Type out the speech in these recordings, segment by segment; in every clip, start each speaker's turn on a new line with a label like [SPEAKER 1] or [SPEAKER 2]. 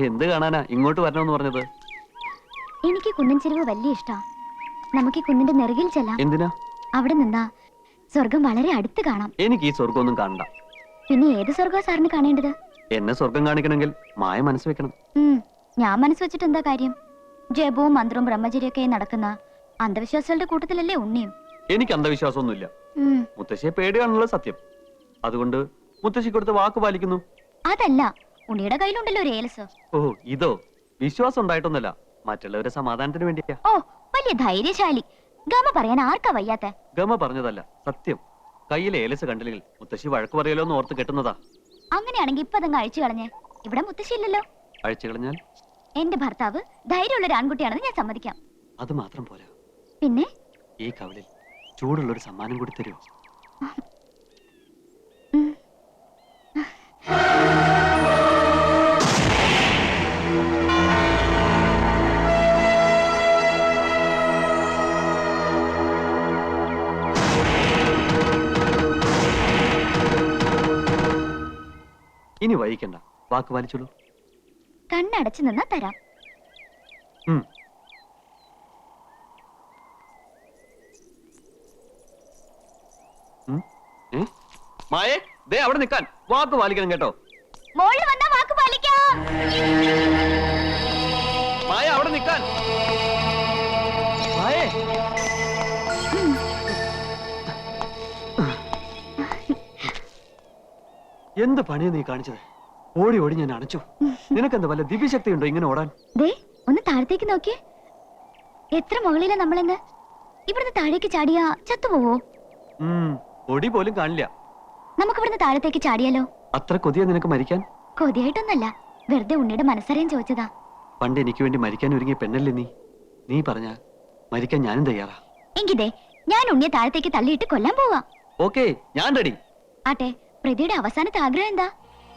[SPEAKER 1] എന്ത് കാണാനാ ഇങ്ങോട്ട് വരണമെന്ന് പറഞ്ഞത്?
[SPEAKER 2] എനിക്ക് കുന്നിൻ ചെരുവ് വലിയ ഇഷ്ടാ. നമുക്ക് ഈ കുന്നിന്റെ നെറുകിൽ ചെല്ലാം.
[SPEAKER 1] എന്തിനാ?
[SPEAKER 2] അവിടെ നിന്നാ സ്വർഗം വളരെ അടുത്ത് കാണാം.
[SPEAKER 1] എനിക്ക് ഈ സ്വർഗമൊന്നും കാണണ്ട.
[SPEAKER 2] പിന്നെ ഏത് സ്വർഗം സാറിന് കാണേണ്ടത്?
[SPEAKER 1] എന്നെ സ്വർഗം കാണിക്കണമെങ്കിൽ മായ മനസ്സ് വെക്കണം.
[SPEAKER 2] ഞാൻ മനസ്സ് വെച്ചിട്ട് എന്താ കാര്യം? ജപവും മന്ത്രവും ബ്രഹ്മചര്യൊക്കെ നടക്കുന്ന അന്ധവിശ്വാസികളുടെ കൂട്ടത്തിലല്ലേ ഉണ്ണിയും?
[SPEAKER 1] എനിക്ക് അന്ധവിശ്വാസമൊന്നുമില്ല. മുത്തശ്ശിയെ പേടിയാണുള്ള സത്യം. അതുകൊണ്ട് മുത്തശ്ശി കൊടുത്ത വാക്ക് പാലിക്കുന്നു.
[SPEAKER 2] അതല്ല, ഉണ്ണിയുടെ കയ്യിലുണ്ടല്ലോ ഒരു ഏലസ്.
[SPEAKER 1] ഓ, ഇതോ? വിശ്വാസം ഉണ്ടായിട്ടൊന്നല്ല, മറ്റുള്ളവരെ സമാധാനത്തിന് വേണ്ടിയാ.
[SPEAKER 2] ഓ, വലിയ ധൈര്യശാലി. ഗമ പറയാൻ ആർക്കാ വയ്യാത്ത?
[SPEAKER 1] ഗമ പറഞ്ഞതല്ല, സത്യം. കയ്യിലെ ഏലസ് കണ്ടില്ലെങ്കിൽ മുത്തശ്ശി വഴക്ക് പറയലോ എന്ന് ഓർത്ത് കെട്ടുന്നതാ.
[SPEAKER 2] അങ്ങനെയാണെങ്കിൽ ഇപ്പൊ അതങ്ങ് അഴിച്ചു കളഞ്ഞേ. ഇവിടെ മുത്തശ്ശി ഇല്ലല്ലോ.
[SPEAKER 1] അഴിച്ചു കളഞ്ഞാൽ
[SPEAKER 2] എന്റെ ഭർത്താവ് ധൈര്യമുള്ള ഒരു ആൺകുട്ടിയാണെന്ന് ഞാൻ സമ്മതിക്കാം.
[SPEAKER 1] അത് മാത്രം പോരാ,
[SPEAKER 2] പിന്നെ
[SPEAKER 1] ഈ കവളിൽ ചൂടുള്ള ഒരു സമ്മാനം കൂടി തരുമോ? ഇനി വൈകിക്കണ്ട, വാക്ക് പാലിച്ചോളൂ.
[SPEAKER 2] കണ്ണടച്ചു നിന്നാ തരാം.
[SPEAKER 1] മായേ, ദേ അവിടെ നിൽക്കാൻ. വാക്ക് പാലിക്കണം കേട്ടോ.
[SPEAKER 2] മോളിൽ വന്നാ വാക്ക് പാലിക്കാം.
[SPEAKER 1] മായ, അവിടെ നിൽക്കാൻ. മായേ, എന്ത് പണിയാ നീ കാണിച്ചത്? ഓടി ഓടി ഞാൻ അണച്ചു. നിനക്കെന്താ വല്ല ദിവ്യശക്തി ഉണ്ടോ ഇങ്ങനെ ഓടാൻ?
[SPEAKER 2] ദേ ഒന്ന് താഴത്തേക്ക് നോക്കിയേ. എത്ര മുകളിലാ നമ്മളെന്ന്. ഇവിടുന്ന് താഴേക്ക് ചാടിയാ ചത്തുപോവോ?
[SPEAKER 1] പൊടി പോലും കാണില്ല.
[SPEAKER 2] നമുക്ക് ഇവിടുന്ന് താഴത്തേക്ക് ചാടിയാലോ?
[SPEAKER 1] അത്ര കൊതിയാ നിനക്ക് മരിക്കാൻ?
[SPEAKER 2] കൊതിയായിട്ടൊന്നല്ല, വെറുതെ ഉണ്ണിയുടെ മനസ്സറിയാൻ ചോദിച്ചതാ.
[SPEAKER 1] പണ്ട് എനിക്ക് വേണ്ടി മരിക്കാൻ ഒരുങ്ങിയ പെണ്ണല്ലേ നീ. നീ പറഞ്ഞ മരിക്കാൻ ഞാനും തയ്യാറാ.
[SPEAKER 2] എങ്കിതേ ഞാൻ ഉണ്ണിയെ താഴത്തേക്ക് തള്ളിയിട്ട് കൊല്ലാൻ പോവാ.
[SPEAKER 1] ഓക്കേ, ഞാൻ റെഡി.
[SPEAKER 2] ആട്ടെ, പ്രതിയുടെ അവസാനത്തെ ആഗ്രഹം എന്താ?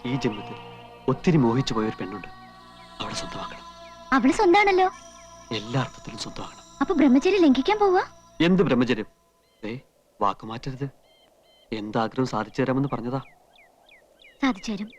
[SPEAKER 1] ഈ ജന്മത്തിൽ ഒത്തിരി മോഹിച്ചു പോയൊരു പെണ്ണുണ്ട്, അവളെ സ്വന്തമാക്കണം.
[SPEAKER 2] അവള് സ്വന്താണല്ലോ.
[SPEAKER 1] എല്ലാ അർത്ഥത്തിലും സ്വന്തമാക്കണം.
[SPEAKER 2] അപ്പൊ ബ്രഹ്മചര്യം ലംഘിക്കാൻ പോവാ?
[SPEAKER 1] എന്ത് ബ്രഹ്മചര്യം? വാക്കുമാറ്റരുത്. എന്താഗ്രഹം സാധിച്ചു തരാമെന്ന് പറഞ്ഞതാ.
[SPEAKER 2] സാധിച്ചു തരും.